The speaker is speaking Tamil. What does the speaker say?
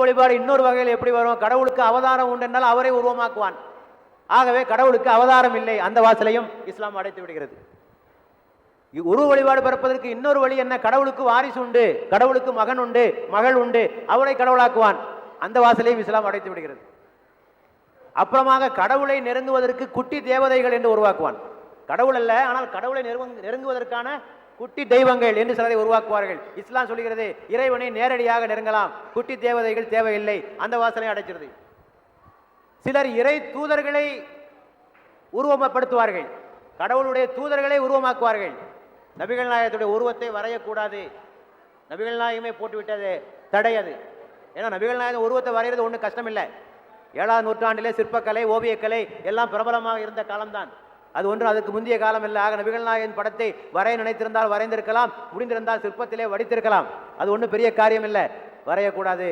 வழிபாடு இன்னொரு வகையில் எப்படி வரும்? கடவுளுக்கு அவதாரம் உண்டு என்றால் அவரை உருவமாக்குவான். ஆகவே கடவுளுக்கு அவதாரம் இல்லை, அந்த வாசலையும் இஸ்லாம் அடைத்து விடுகிறது. உருவ வழிபாடு பிறப்பதற்கு இன்னொரு வழி என்ன? கடவுளுக்கு வாரிசு உண்டு, கடவுளுக்கு மகன் உண்டு, மகள் உண்டு, அவளை கடவுளாக்குவான், அந்த வாசலையும் இஸ்லாம் அடைத்து விடுகிறது. அப்புறமாக கடவுளை நெருங்குவதற்கு குட்டி தேவதைகள் என்று உருவாக்குவான். கடவுள் அல்ல, ஆனால் கடவுளை நெருங்குவதற்கான குட்டி தெய்வங்கள் என்று சிலரை உருவாக்குவார்கள். இஸ்லாம் சொல்கிறது இறைவனை நேரடியாக நெருங்கலாம், குட்டி தேவதைகள் தேவையில்லை, அந்த வாசலை அடைக்கிறது. சிலர் இறை தூதர்களை உருவப்படுத்துவார்கள், கடவுளுடைய தூதர்களை உருவமாக்குவார்கள். நபிகள் நாயகத்துடைய உருவத்தை வரையக்கூடாது, நபிகள் நாயகமே போட்டுவிட்டது, தடை அது. ஏன்னா நபிகள் நாயகம் உருவத்தை வரைகிறது ஒன்றும் கஷ்டம் இல்லை. 7ஆம் நூற்றாண்டிலே சிற்பக்கலை, ஓவியக்கலை எல்லாம் பிரபலமாக இருந்த காலம்தான் அது, ஒன்று அதுக்கு முந்தைய காலம் இல்லை. ஆக நபிகள் நாயகன் படத்தை வரைய நினைத்திருந்தால் வரைந்திருக்கலாம், முடிந்திருந்தால் சிற்பத்திலே வடித்திருக்கலாம், அது ஒன்றும் பெரிய காரியம் இல்லை, வரையக்கூடாது.